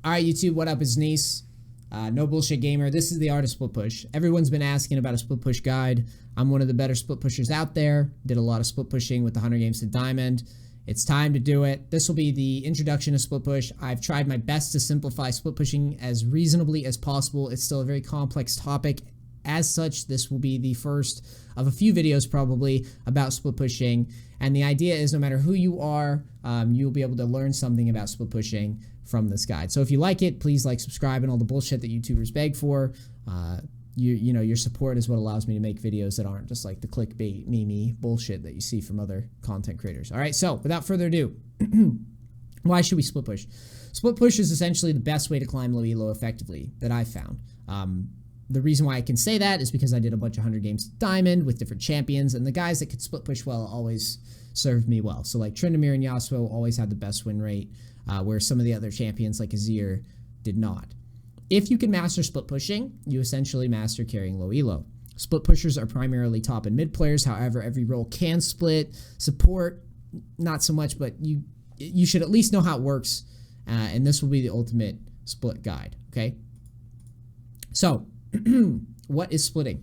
All right, YouTube, what up? It's Nice, No Bullshit Gamer. This is the art of split push. Everyone's been asking about a split push guide. I'm one of the better split pushers out there. Did a lot of split pushing with the 100 games to Diamond. It's time to do it. This will be the introduction to split push. I've tried my best to simplify split pushing as reasonably as possible. It's still a very complex topic. As such, this will be the first of a few videos probably about split pushing. And the idea is no matter who you are, you'll be able to learn something about split pushing from this guide. So if you like it, please like, subscribe, and all the bullshit that YouTubers beg for. You know, your support is what allows me to make videos that aren't just like the clickbait, meme bullshit that you see from other content creators. All right, so without further ado, why should we split push? Split push is essentially the best way to climb low elo effectively that I've found. The reason why I can say that is because I did a bunch of 100 games Diamond with different champions, and the guys that could split push well always served me well. So like Tryndamere and Yasuo always had the best win rate, where some of the other champions like Azir did not. If you can master split pushing, you essentially master carrying low elo. Split pushers are primarily top and mid players. However, every role can split. Support, not so much, but you should at least know how it works, and this will be the ultimate split guide, okay? So, what is splitting?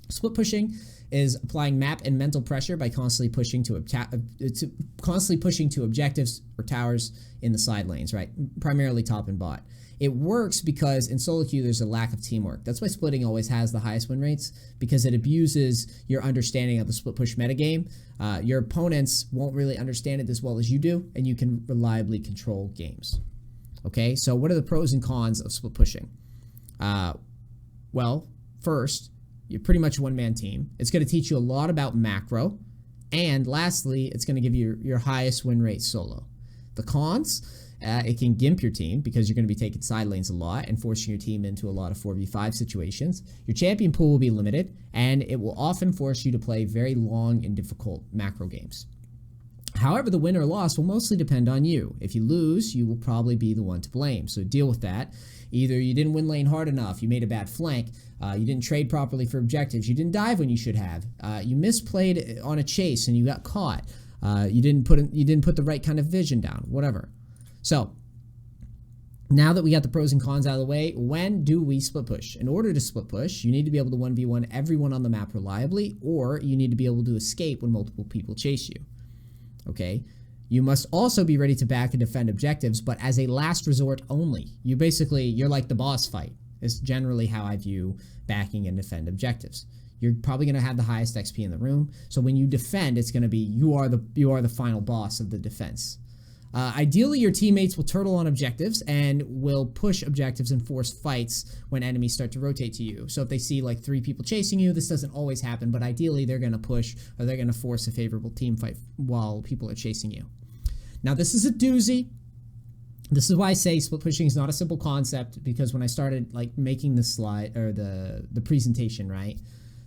Split pushing is applying map and mental pressure by constantly pushing to objectives or towers in the side lanes, right? Primarily top and bot. It works because in solo queue there's a lack of teamwork. That's why splitting always has the highest win rates, because it abuses your understanding of the split push metagame. Your opponents won't really understand it as well as you do, and you can reliably control games. Okay, so what are the pros and cons of split pushing? Well, first, you're pretty much a one-man team. It's going to teach you a lot about macro. And lastly, it's going to give you your highest win rate solo. The cons, it can gimp your team because you're going to be taking side lanes a lot and forcing your team into a lot of 4v5 situations. Your champion pool will be limited, and it will often force you to play very long and difficult macro games. However, the win or loss will mostly depend on you. If you lose, you will probably be the one to blame, so deal with that. Either you didn't win lane hard enough, you made a bad flank, you didn't trade properly for objectives, you didn't dive when you should have, you misplayed on a chase and you got caught, you didn't put the right kind of vision down, whatever. So, now that we got the pros and cons out of the way, when do we split push? In order to split push, you need to be able to 1v1 everyone on the map reliably, or you need to be able to escape when multiple people chase you. Okay? You must also be ready to back and defend objectives, but as a last resort only. You're like the boss fight. Is generally how I view backing and defend objectives. You're probably going to have the highest XP in the room, so when you defend, it's going to be you are the final boss of the defense. Ideally, your teammates will turtle on objectives and will push objectives and force fights when enemies start to rotate to you. So if they see like 3 people chasing you, this doesn't always happen, but ideally they're going to push or they're going to force a favorable team fight while people are chasing you. Now this is a doozy. This is why I say split pushing is not a simple concept, because when I started like making this slide or the presentation, right,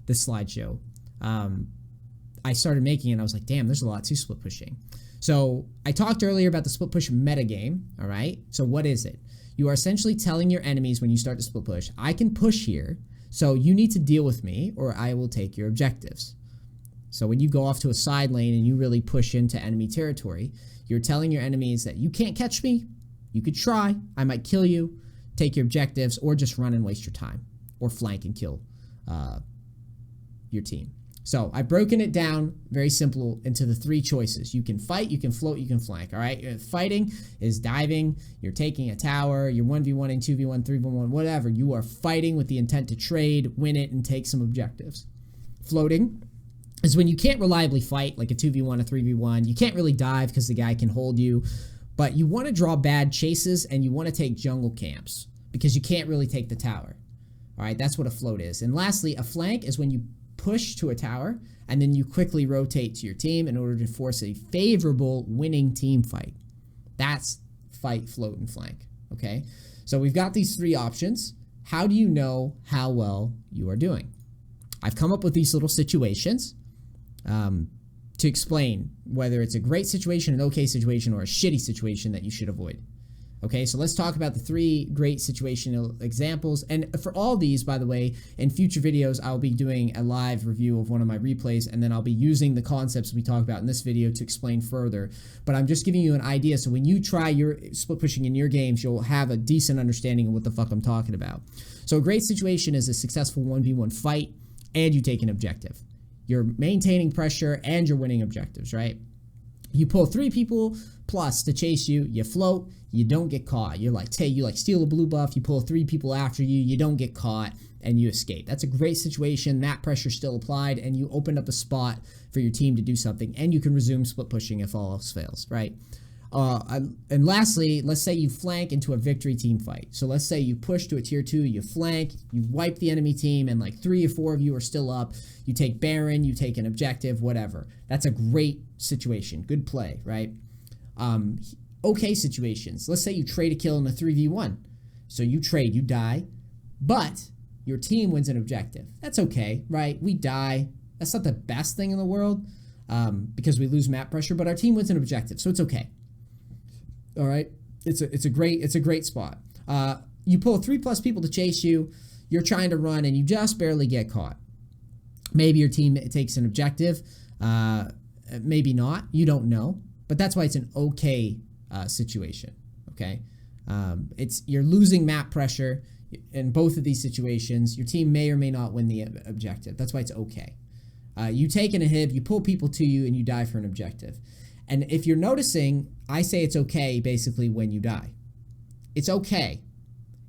this slideshow, I started making it and I was like, damn, there's a lot to split pushing. So I talked earlier about the split push metagame, all right? So what is it? You are essentially telling your enemies when you start to split push, I can push here, so you need to deal with me or I will take your objectives. So when you go off to a side lane and you really push into enemy territory, you're telling your enemies that you can't catch me, you could try, I might kill you, take your objectives, or just run and waste your time, or flank and kill your team. So I've broken it down very simple into the 3 choices. You can fight, you can float, you can flank, all right? Fighting is diving, you're taking a tower, you're 1v1 and 2v1, 3v1, whatever. You are fighting with the intent to trade, win it, and take some objectives. Floating is when you can't reliably fight, like a 2v1, a 3v1. You can't really dive because the guy can hold you, but you want to draw bad chases and you want to take jungle camps because you can't really take the tower. All right, that's what a float is. And lastly, a flank is when you push to a tower and then you quickly rotate to your team in order to force a favorable winning team fight. That's fight, float, and flank, okay? So we've got these 3 options. How do you know how well you are doing? I've come up with these little situations to explain whether it's a great situation, an okay situation, or a shitty situation that you should avoid. Okay, so let's talk about the 3 great situational examples. And for all these, by the way, in future videos, I'll be doing a live review of one of my replays, and then I'll be using the concepts we talk about in this video to explain further. But I'm just giving you an idea, so when you try your split pushing in your games, you'll have a decent understanding of what the fuck I'm talking about. So a great situation is a successful 1v1 fight, and you take an objective. You're maintaining pressure, and you're winning objectives, right? You pull 3 people plus to chase you, you float, you don't get caught. You're like, say you like steal a blue buff, you pull 3 people after you, you don't get caught, and you escape. That's a great situation. That pressure's still applied, and you opened up a spot for your team to do something, and you can resume split pushing if all else fails, right? And lastly, let's say you flank into a victory team fight. So let's say you push to a tier 2, you flank, you wipe the enemy team, and like 3 or 4 of you are still up. You take Baron, you take an objective, whatever. That's a great situation. Good play, right? Okay situations. Let's say you trade a kill in a 3v1. So you trade, you die, but your team wins an objective. That's okay, right? We die. That's not the best thing in the world because we lose map pressure, but our team wins an objective, so it's okay. All right, it's a great spot. You pull 3+ people to chase you. You're trying to run and you just barely get caught. Maybe your team takes an objective, maybe not. You don't know, but that's why it's an okay situation. Okay, you're losing map pressure in both of these situations. Your team may or may not win the objective. That's why it's okay. You take an inhib, you pull people to you, and you die for an objective. And if you're noticing, I say it's okay basically when you die. It's okay.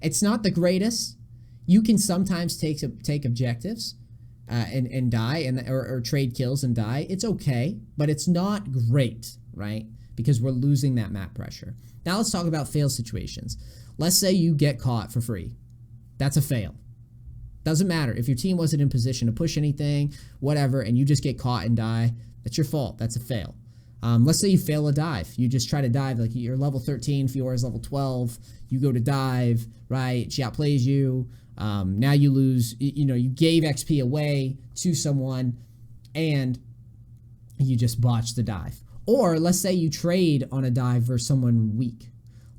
It's not the greatest. You can sometimes take objectives and die, or trade kills and die. It's okay, but it's not great, right? Because we're losing that map pressure. Now let's talk about fail situations. Let's say you get caught for free. That's a fail. Doesn't matter. If your team wasn't in position to push anything, whatever, and you just get caught and die, that's your fault. That's a fail. Let's say you fail a dive. You just try to dive, like you're level 13, Fiora's level 12. You go to dive, right? She outplays you. Now you lose, you gave XP away to someone and you just botched the dive. Or let's say you trade on a dive versus someone weak.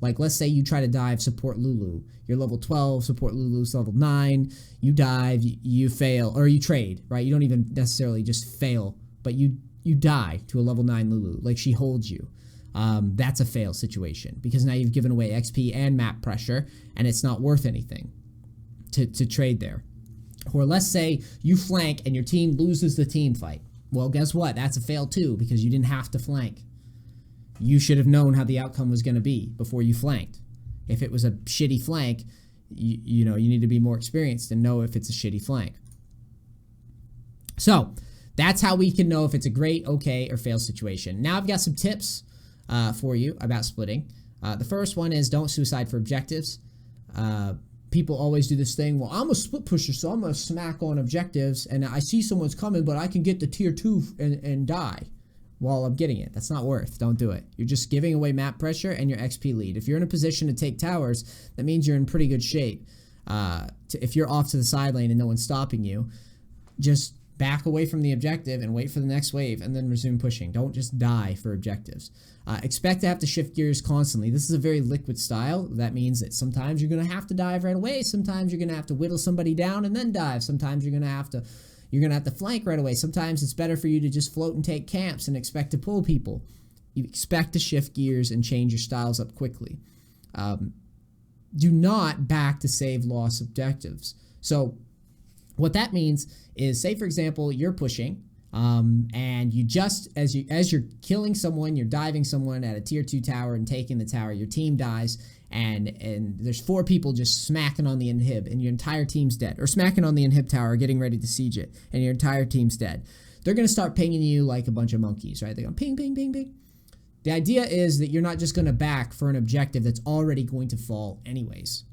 Like let's say you try to dive support Lulu. You're level 12, support Lulu's level 9. You dive, you fail, or you trade, right? You don't even necessarily just fail, but you die to a level 9 Lulu, like she holds you. That's a fail situation because now you've given away XP and map pressure and it's not worth anything to trade there. Or let's say you flank and your team loses the team fight. Well, guess what? That's a fail too because you didn't have to flank. You should have known how the outcome was going to be before you flanked. If it was a shitty flank, you need to be more experienced and know if it's a shitty flank. So that's how we can know if it's a great, okay, or fail situation. Now I've got some tips for you about splitting. The first one is don't suicide for objectives. People always do this thing, well, I'm a split pusher, so I'm going to smack on objectives, and I see someone's coming, but I can get the tier 2 and die while I'm getting it. That's not worth. Don't do it. You're just giving away map pressure and your XP lead. If you're in a position to take towers, that means you're in pretty good shape. If you're off to the side lane and no one's stopping you, just back away from the objective and wait for the next wave and then resume pushing. Don't just die for objectives. Expect to have to shift gears constantly. This is a very liquid style. That means that sometimes you're going to have to dive right away. Sometimes you're going to have to whittle somebody down and then dive. Sometimes you're going to have to flank right away. Sometimes it's better for you to just float and take camps and expect to pull people. You expect to shift gears and change your styles up quickly. Do not back to save loss objectives. So what that means is, say for example, you're pushing, and you just as you're killing someone, you're diving someone at a tier 2 tower and taking the tower. Your team dies, and there's 4 people just smacking on the inhib, and your entire team's dead, or smacking on the inhib tower, getting ready to siege it, and your entire team's dead. They're gonna start pinging you like a bunch of monkeys, right? They're going ping, ping, ping, ping. The idea is that you're not just gonna back for an objective that's already going to fall anyways.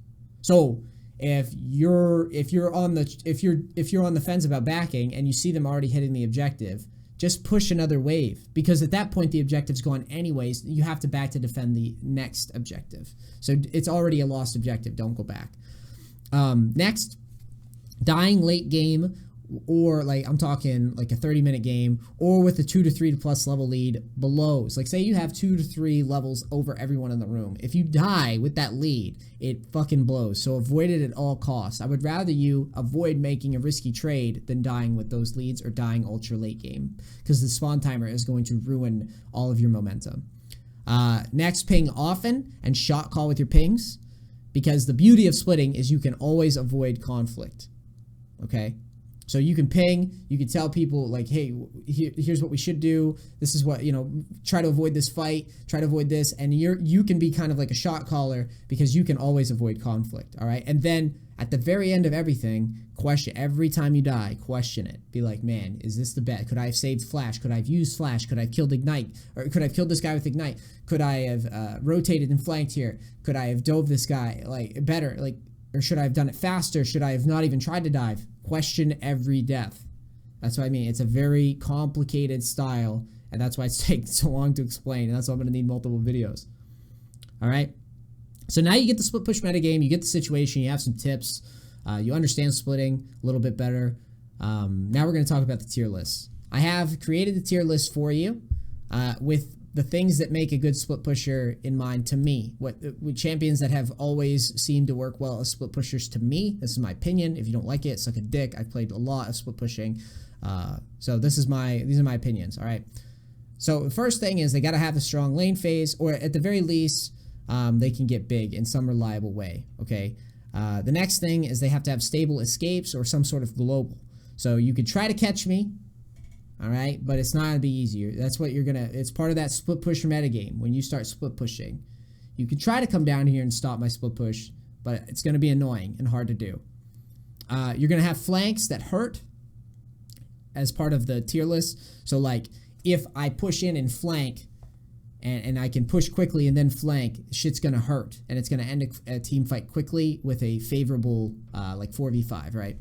So if you're on the fence about backing and you see them already hitting the objective, just push another wave, because at that point the objective's gone anyways. You have to back to defend the next objective. So it's already a lost objective. Don't go back. Next, dying late game or like I'm talking like a 30-minute game, or with a 2 to 3 plus level lead blows. Like say you have 2 to 3 levels over everyone in the room. If you die with that lead, it fucking blows. So avoid it at all costs. I would rather you avoid making a risky trade than dying with those leads or dying ultra late game, because the spawn timer is going to ruin all of your momentum. Next, ping often and shot call with your pings, because the beauty of splitting is you can always avoid conflict. Okay, so you can ping, you can tell people like, hey, here's what we should do. This is what, try to avoid this fight, try to avoid this. And you can be kind of like a shot caller because you can always avoid conflict. All right. And then at the very end of everything, question every time you die, question it. Be like, man, is this the bet? Could I have saved flash? Could I have used flash? Could I have killed ignite? Or could I have killed this guy with ignite? Could I have rotated and flanked here? Could I have dove this guy like better? Like, or should I have done it faster? Should I have not even tried to dive? Question every death. That's what I mean. It's a very complicated style, and that's why it's taking so long to explain, and that's why I'm going to need multiple videos. All right? So now you get the split push metagame, you get the situation, you have some tips, you understand splitting a little bit better. Now we're going to talk about the tier list. I have created the tier list for you with the things that make a good split pusher in mind to me. With champions that have always seemed to work well as split pushers to me. This is my opinion. If you don't like it, suck a dick. I've played a lot of split pushing. So these are my opinions, all right? So the first thing is they got to have a strong lane phase, or at the very least, they can get big in some reliable way, okay? The next thing is they have to have stable escapes or some sort of global. So you could try to catch me, all right, but it's not going to be easier. That's what it's part of that split push metagame. When you start split pushing, you can try to come down here and stop my split push, but it's going to be annoying and hard to do. You're going to have flanks that hurt as part of the tier list. So like if I push in and flank and I can push quickly and then flank, shit's going to hurt, and it's going to end a team fight quickly with a favorable like 4v5, right?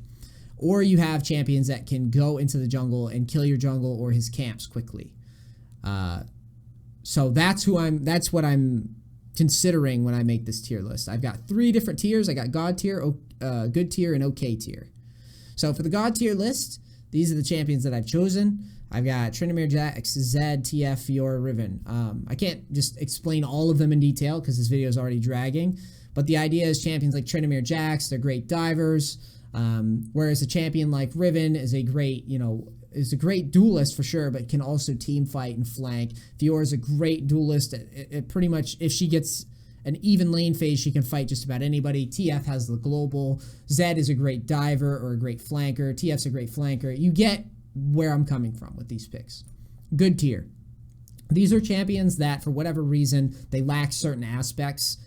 Or you have champions that can go into the jungle and kill your jungle or his camps quickly. So that's what I'm considering when I make this tier list. I've got 3 different tiers. I got God tier, good tier, and okay tier. So for the God tier list, these are the champions that I've chosen. I've got Tryndamere, Jax, Zed, TF, Fiora, Riven. I can't just explain all of them in detail because this video is already dragging. But the idea is champions like Tryndamere, Jax, they're great divers. Whereas a champion like Riven is a great, is a great duelist for sure, but can also team fight and flank. Fiora is a great duelist. It pretty much, if she gets an even lane phase, she can fight just about anybody. TF has the global. Zed is a great diver or a great flanker. TF's a great flanker. You get where I'm coming from with these picks. Good tier. These are champions that, for whatever reason, they lack certain aspects.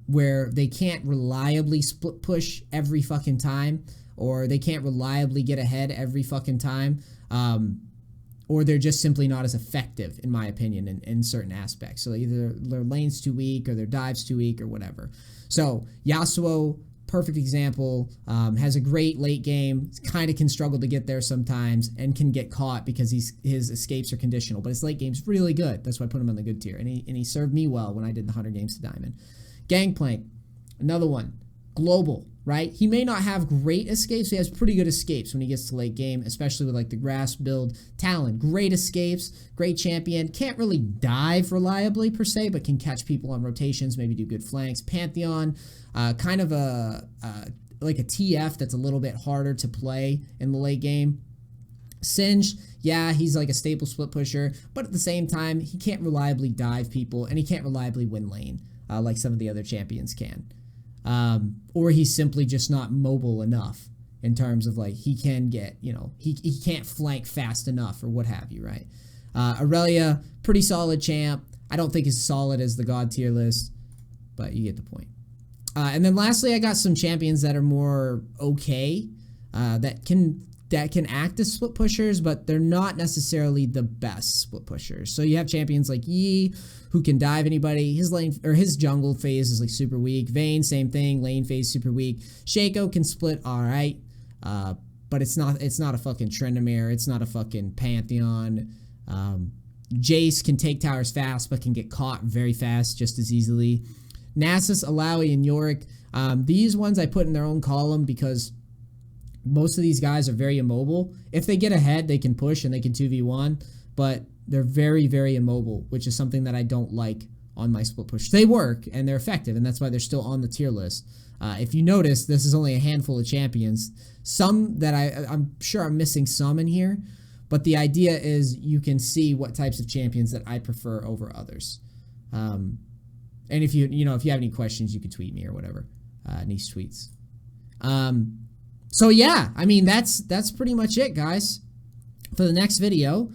Where they can't reliably split push every fucking time, or they can't reliably get ahead every fucking time, or they're just simply not as effective, in my opinion, in certain aspects. So either their lane's too weak, or their dive's too weak, or whatever. So Yasuo, perfect example, has a great late game, kind of can struggle to get there sometimes, and can get caught because his escapes are conditional, but his late game's really good. That's why I put him on the good tier, and he served me well when I did the 100 games to Diamond. Gangplank, another one, global, right? He may not have great escapes, he has pretty good escapes when he gets to late game, especially with like the grass build. Talon, great escapes, great champion, can't really dive reliably per se, but can catch people on rotations, maybe do good flanks. Pantheon, kind of like a TF that's a little bit harder to play in the late game. Singe, yeah, he's like a staple split pusher, but at the same time, he can't reliably dive people, and he can't reliably win lane like some of the other champions can. Or he's simply just not mobile enough in terms of like he can get, he can't flank fast enough or what have you, right? Aurelia, pretty solid champ. I don't think as solid as the God tier list, but you get the point. And then lastly, I got some champions that are more okay, that can act as split pushers, but they're not necessarily the best split pushers. So you have champions like Yi, who can dive anybody. His lane or his jungle phase is like super weak. Vayne, same thing, lane phase super weak. Shaco can split all right, but it's not a fucking Tryndamere. It's not a fucking Pantheon. Jace can take towers fast, but can get caught very fast just as easily. Nasus, Alawi, and Yorick. These ones I put in their own column because Most of these guys are very immobile. If they get ahead, they can push and they can 2v1, but they're very, very immobile, which is something that I don't like on my split push. They work and they're effective, and that's why they're still on the tier list. If you notice, this is only a handful of champions. Some that I'm sure I'm missing some in here, but the idea is you can see what types of champions that I prefer over others. And if you have any questions, you can tweet me or whatever. Nice tweets. So yeah, I mean, that's pretty much it, guys. For the next video,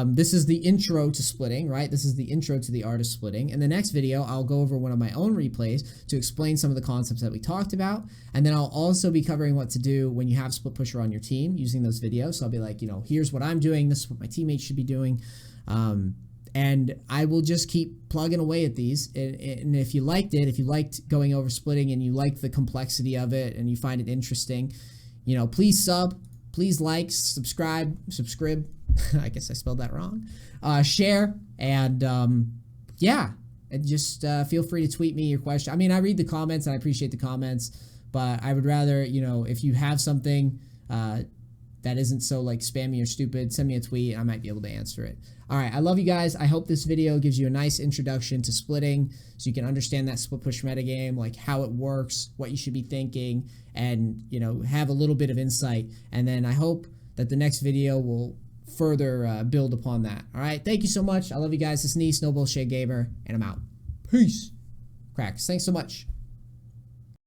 this is the intro to splitting, right? This is the intro to the art of splitting. In the next video, I'll go over one of my own replays to explain some of the concepts that we talked about. And then I'll also be covering what to do when you have split pusher on your team using those videos. So I'll be like, here's what I'm doing. This is what my teammates should be doing. And I will just keep plugging away at these. And if you liked it, if you liked going over splitting and you like the complexity of it and you find it interesting, please sub, please like, subscribe. I guess I spelled that wrong. Share, and yeah, and just feel free to tweet me your question. I mean, I read the comments and I appreciate the comments, but I would rather, if you have something that isn't so like spammy or stupid, send me a tweet. I might be able to answer it. All right, I love you guys. I hope this video gives you a nice introduction to splitting so you can understand that split push metagame, like how it works, what you should be thinking, and, have a little bit of insight. And then I hope that the next video will further build upon that. All right, thank you so much. I love you guys. This is Nee, No Bullshit Gamer, and I'm out. Peace. Cracks. Thanks so much.